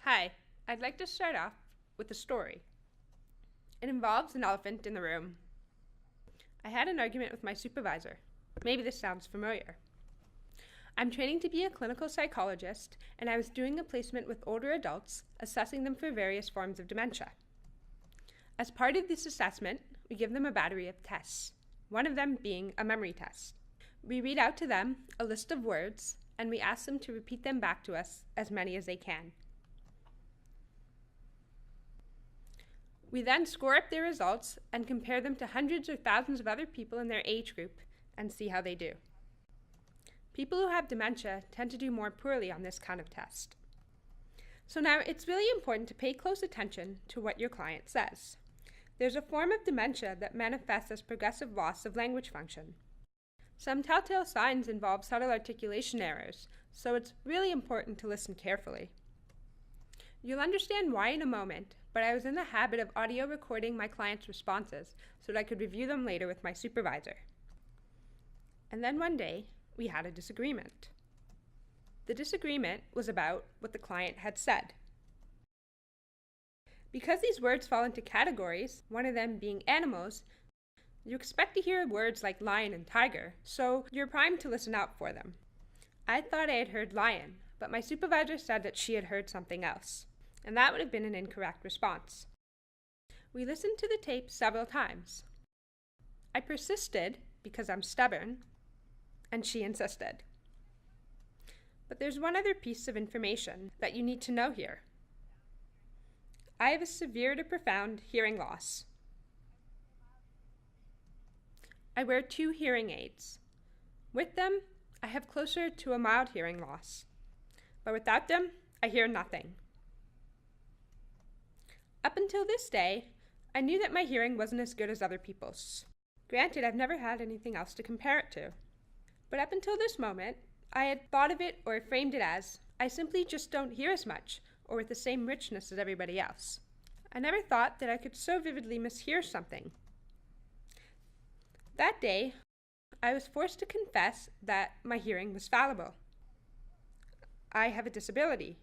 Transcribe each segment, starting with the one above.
Hi, I'd like to start off with a story. It involves an elephant in the room. I had an argument with my supervisor. Maybe this sounds familiar. I'm training to be a clinical psychologist, and I was doing a placement with older adults, assessing them for various forms of dementia. As part of this assessment, we give them a battery of tests, one of them being a memory test. We read out to them a list of words, and we ask them to repeat them back to us, as many as they can. We then score up their results and compare them to hundreds or thousands of other people in their age group and see how they do. People who have dementia tend to do more poorly on this kind of test. So now it's really important to pay close attention to what your client says. There's a form of dementia that manifests as progressive loss of language function. Some telltale signs involve subtle articulation errors, so it's really important to listen carefully. You'll understand why in a moment, but I was in the habit of audio recording my clients' responses so that I could review them later with my supervisor. And then one day, we had a disagreement. The disagreement was about what the client had said. Because these words fall into categories, one of them being animals, you expect to hear words like lion and tiger, so you're primed to listen out for them. I thought I had heard lion, but my supervisor said that she had heard something else, and that would have been an incorrect response. We listened to the tape several times. I persisted because I'm stubborn, and she insisted. But there's one other piece of information that you need to know here. I have a severe to profound hearing loss. I wear 2 hearing aids. With them, I have closer to a mild hearing loss, but without them, I hear nothing. Up until this day, I knew that my hearing wasn't as good as other people's. Granted, I've never had anything else to compare it to. But up until this moment, I had thought of it or framed it as, I simply just don't hear as much or with the same richness as everybody else. I never thought that I could so vividly mishear something. That day, I was forced to confess that my hearing was fallible. I have a disability.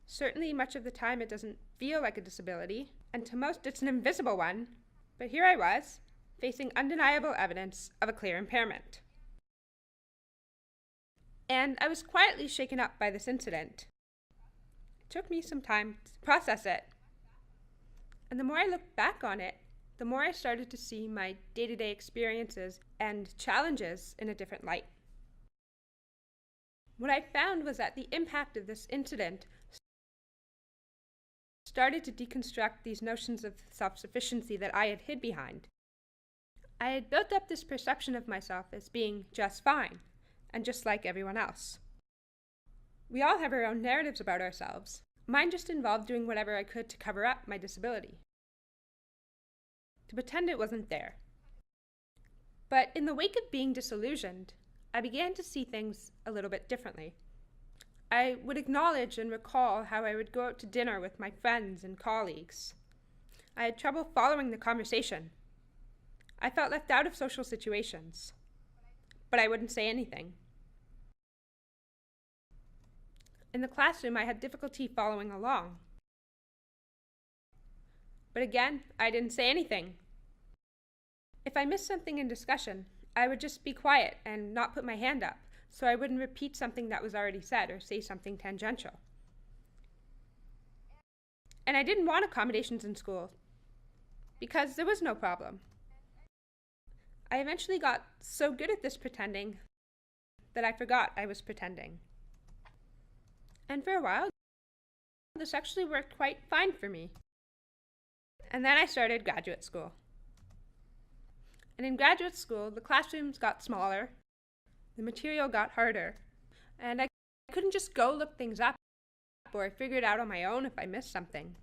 Certainly, much of the time it doesn't feel like a disability, and to most it's an invisible one, but here I was, facing undeniable evidence of a clear impairment. And I was quietly shaken up by this incident. It took me some time to process it, and the more I looked back on it, the more I started to see my day-to-day experiences and challenges in a different light. What I found was that the impact of this incident started to deconstruct these notions of self-sufficiency that I had hid behind. I had built up this perception of myself as being just fine, and just like everyone else. We all have our own narratives about ourselves. Mine just involved doing whatever I could to cover up my disability, to pretend it wasn't there. But in the wake of being disillusioned, I began to see things a little bit differently. I would acknowledge and recall how I would go out to dinner with my friends and colleagues. I had trouble following the conversation. I felt left out of social situations, but I wouldn't say anything. In the classroom, I had difficulty following along. But again, I didn't say anything. If I missed something in discussion, I would just be quiet and not put my hand up, so I wouldn't repeat something that was already said or say something tangential. And I didn't want accommodations in school, because there was no problem. I eventually got so good at this pretending that I forgot I was pretending. And for a while, this actually worked quite fine for me. And then I started graduate school. And in graduate school, the classrooms got smaller, the material got harder, and I couldn't just go look things up or figure it out on my own if I missed something.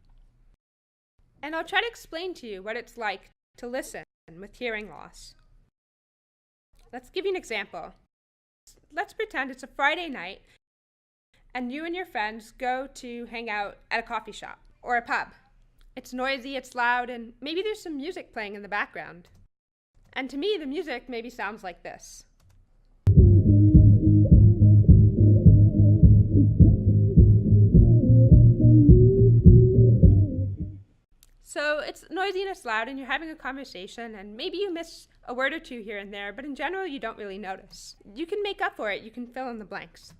And I'll try to explain to you what it's like to listen with hearing loss. Let's give you an example. Let's pretend it's a Friday night and you and your friends go to hang out at a coffee shop or a pub. It's noisy, it's loud, and maybe there's some music playing in the background. And to me, the music maybe sounds like this. it's noisy and it's loud and you're having a conversation and maybe you miss a word or two here and there, but in general you don't really notice. You can make up for it, you can fill in the blanks.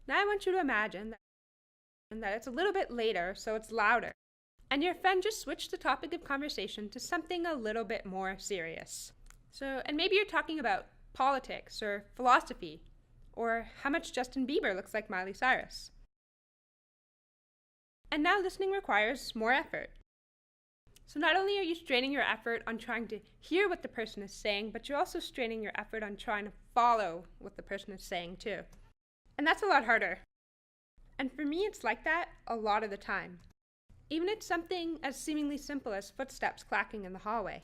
Now I want you to imagine that it's a little bit later, so it's louder, and your friend just switched the topic of conversation to something a little bit more serious. And maybe you're talking about politics or philosophy, or how much Justin Bieber looks like Miley Cyrus. And now listening requires more effort. So not only are you straining your effort on trying to hear what the person is saying, but you're also straining your effort on trying to follow what the person is saying too. And that's a lot harder. And for me, it's like that a lot of the time. Even it's something as seemingly simple as footsteps clacking in the hallway.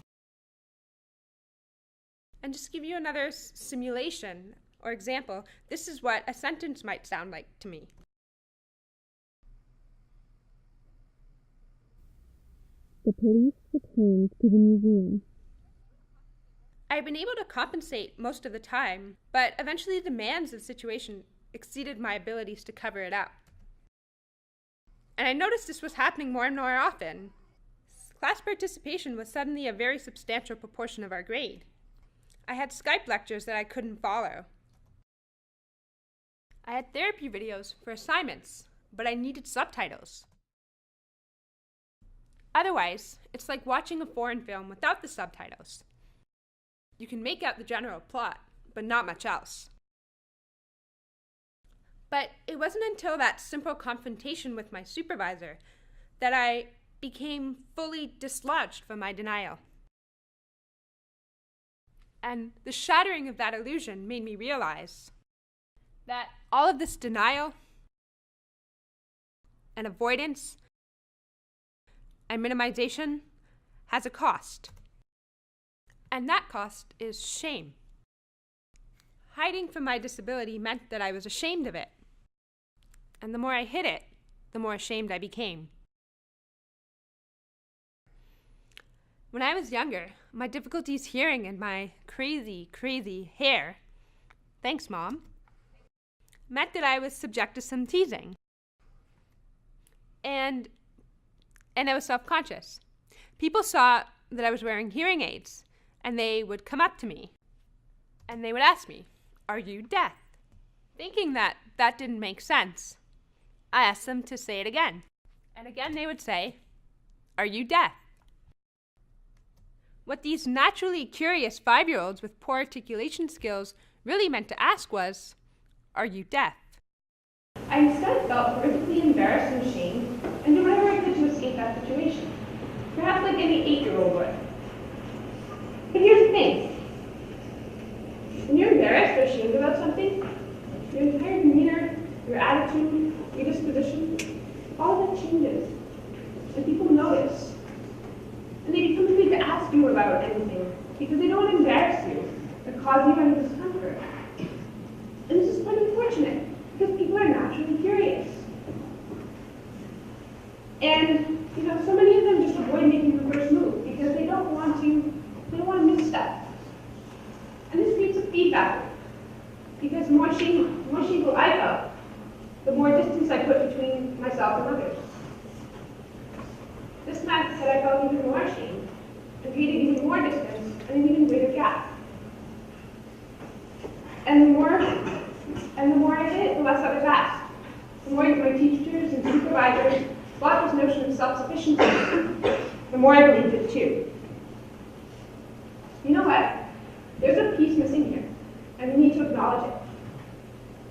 And just to give you another simulation or example, this is what a sentence might sound like to me. The police returned to the museum. I've been able to compensate most of the time, but eventually the demands of the situation exceeded my abilities to cover it up. And I noticed this was happening more and more often. Class participation was suddenly a very substantial proportion of our grade. I had Skype lectures that I couldn't follow. I had therapy videos for assignments, but I needed subtitles. Otherwise, it's like watching a foreign film without the subtitles. You can make out the general plot, but not much else. But it wasn't until that simple confrontation with my supervisor that I became fully dislodged from my denial. And the shattering of that illusion made me realize that all of this denial and avoidance and minimization has a cost. And that cost is shame. Hiding from my disability meant that I was ashamed of it. And the more I hid it, the more ashamed I became. When I was younger, my difficulties hearing and my crazy hair, thanks Mom, meant that I was subject to some teasing. And I was self-conscious. People saw that I was wearing hearing aids, and they would come up to me, and they would ask me, "Are you deaf?" Thinking that didn't make sense, I asked them to say it again. And again they would say, "Are you deaf?" What these naturally curious 5-year-olds with poor articulation skills really meant to ask was, "Are you deaf?" I instead felt horrifically embarrassed and ashamed, and did whatever I could to escape that situation, perhaps like any 8-year-old would. But here's the thing. When you're embarrassed or ashamed about something, your entire demeanor, your attitude, your disposition, all of it changes. And people notice. And they become afraid to ask you about anything because they don't want to embarrass you or cause you any discomfort. And this is quite unfortunate because people are naturally curious. And so many of them just avoid making the first move because they don't want to misstep. And this creates a feedback loop because the more shameful I felt, the more distance I put between myself and others. This meant that I felt even more ashamed and created even more distance and an even greater gap. And the more I did, the less others asked. The more my teachers and supervisors bought this notion of self-sufficiency, the more I believed it too. You know what? There's a piece missing here, and we need to acknowledge it.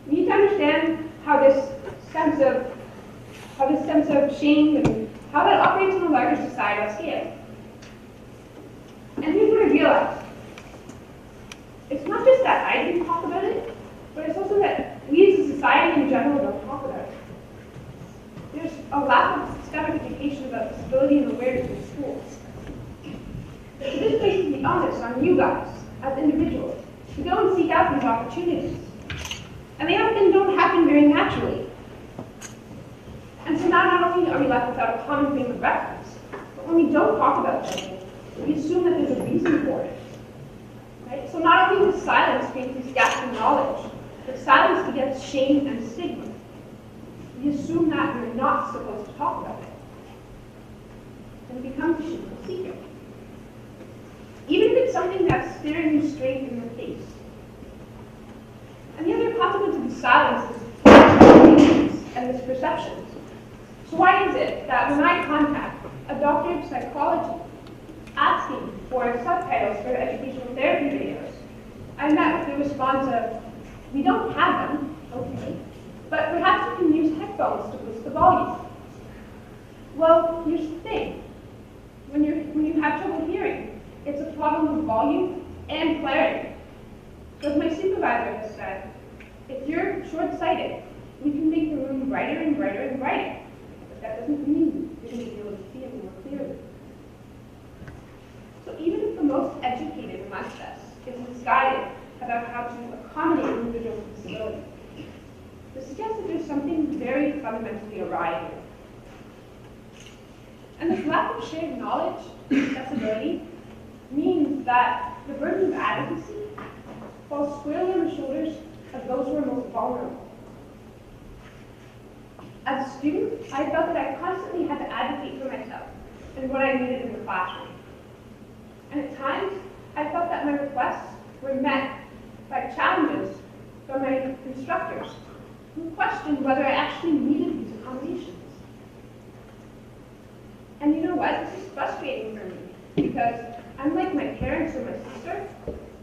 We need to understand how this sense of shame and how that operates on a larger societal scale. And here's what I realized. It's not just that I didn't talk about it, but it's also that we as a society in general don't talk about it. There's a lack of systemic education about disability and awareness in schools. So this places the onus on you guys, as individuals, to go and seek out these opportunities. And they often don't happen very naturally. And so now not only are we left without a common frame of reference, but when we don't talk about something, we assume that there's a reason for it. Right? So not only does silence create these gaps in knowledge, but silence begets shame and stigma. We assume that we're not supposed to talk about it. and it becomes a shameful secret. Even if it's something that's staring you straight in the face. And the other consequence of silence is and misperceptions. So why is it that when I contact a doctor of psychology asking for subtitles for educational therapy videos, I'm met with the response of, we don't have them, okay, but perhaps you can use headphones to boost the volume. Well, here's the thing. When you have trouble hearing, it's a problem of volume and clarity. So as my supervisor has said, if you're short-sighted, we can make the room brighter and brighter and brighter. But that doesn't mean you're going to be able to see it more clearly. So even if the most educated amongst us is misguided about how to accommodate individuals with disability, this suggests that there's something very fundamentally awry here. And this lack of shared knowledge of accessibility means that the burden of advocacy falls squarely on the shoulders of those who are most vulnerable. As a student, I felt that I constantly had to advocate for myself and what I needed in the classroom. And at times, I felt that my requests were met by challenges from my instructors who questioned whether I actually needed these accommodations. And you know what? This is frustrating for me because unlike my parents or my sister,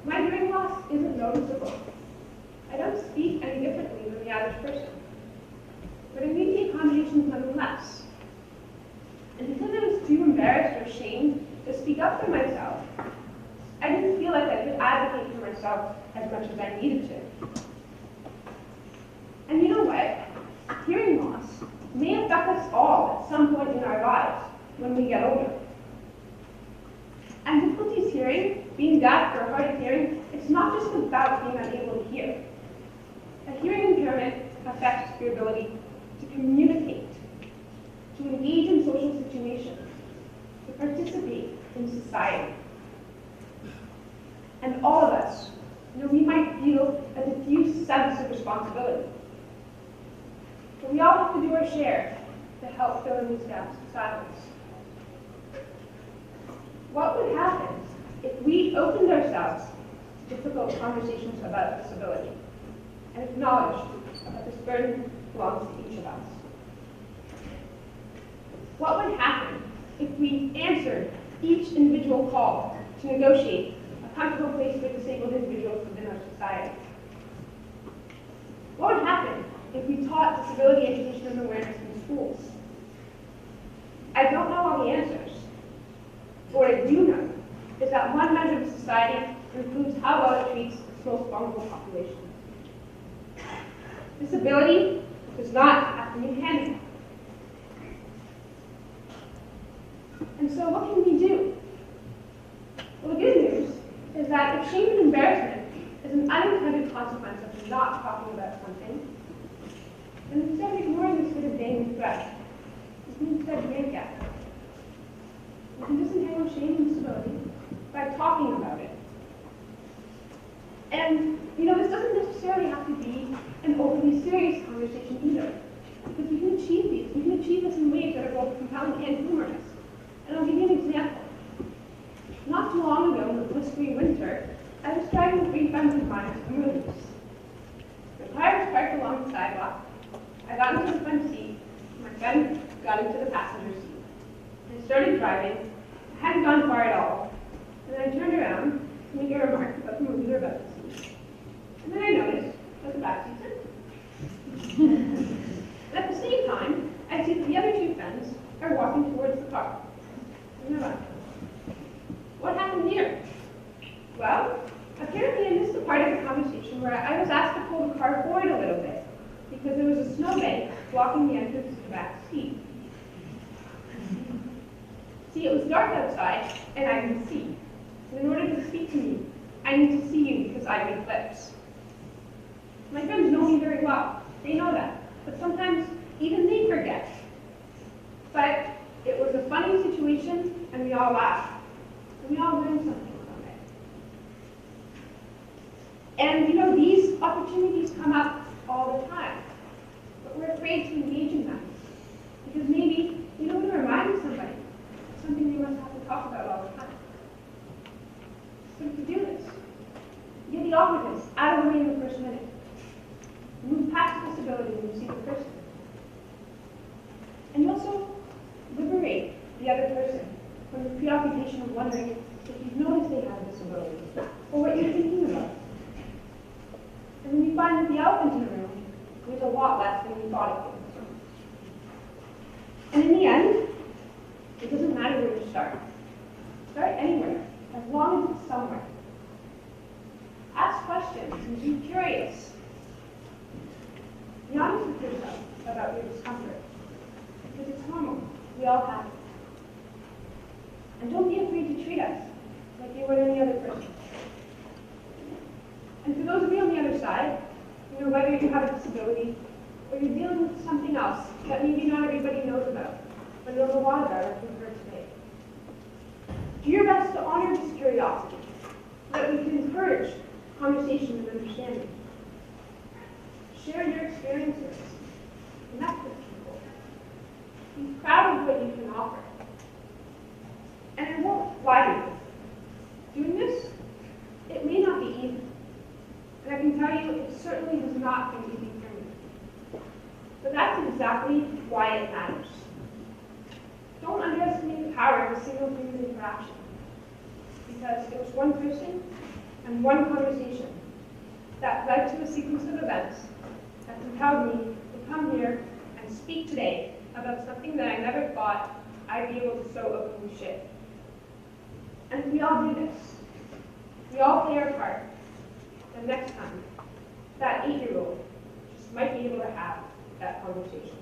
my hearing loss isn't noticeable. I don't speak any differently than the average person. But I need the accommodations nonetheless. And because I was too embarrassed or ashamed to speak up for myself, I didn't feel like I could advocate for myself as much as I needed to. And you know what? Hearing loss may affect us all at some point in our lives when we get older. And difficulties hearing, being deaf or hard of hearing, it's not just about being unable to hear. A hearing impairment affects your ability to communicate, to engage in social situations, to participate in society. And all of us, we might feel a diffuse sense of responsibility. But we all have to do our share to help fill in these gaps of silence. What would happen if we opened ourselves to difficult conversations about disability and acknowledged that this burden belongs to each of us? What would happen if we answered each individual call to negotiate a comfortable place for disabled individuals within our society? What would happen if we taught disability education and awareness in schools? I don't know all the answers. But what I do know is that one measure of society includes how well it treats its most vulnerable populations. Disability does not have to mean handicap. And so what can we do? Well, the good news is that if shame and embarrassment is an unintended consequence of not talking about something, then instead of ignoring this sort of dangling threat, we can instead yank at it. We can disentangle shame and disability by talking about it. And, this doesn't necessarily have to be an overly serious conversation either. Because we can achieve these. We can achieve this in ways that are both compelling and humorous. And I'll give you an example. Not too long ago, in the blistering winter, I was driving with 3 friends of mine to the movies. The car was parked along the sidewalk. I got into the front seat. My friend got into the passenger seat. I started driving. I hadn't gone far at all. And then I turned around to make a remark about the movie we were about to see. And then I noticed that the back seat's empty. And at the same time, I see that the other 2 friends are walking towards the car. And they're like, what happened here? Well, apparently I missed the part of the conversation where I was asked to pull the car forward a little bit because there was a snowbank blocking the entrance to the back seat. See, it was dark outside, and I didn't see. And in order to speak to me, I need to see you because I make lips. My friends know me very well. They know that. But sometimes even they forget. But it was a funny situation, and we all laughed. And we all learned something from it. And these opportunities come up all the time. But we're afraid to engage in them. Because maybe we don't want to remind somebody something preoccupation of wondering if you've noticed they have a disability, or what you're thinking about. And then you find that the elephant in the room weighs a lot less than you thought it would. And in the end, it doesn't matter where you start. Start anywhere, as long as it's somewhere. Ask questions and be curious. Be honest with yourself about your discomfort, because it's normal. We all have it. And don't be afraid to treat us like you would any other person. And for those of you on the other side, whether you have a disability or you're dealing with something else that maybe not everybody knows about, but knows a lot about, as we've heard today, do your best to honor this curiosity so that we can encourage conversation and understanding. Share your experiences. Connect with people. Be proud of what you can offer. And I won't lie to you. Doing this, it may not be easy. And I can tell you, it certainly has not been easy for me. But that's exactly why it matters. Don't underestimate the power of a single human interaction. Because it was one person and one conversation that led to a sequence of events that compelled me to come here and speak today about something that I never thought I'd be able to so openly share. And we all do this. We all play our part. And next time, that 8-year-old just might be able to have that conversation.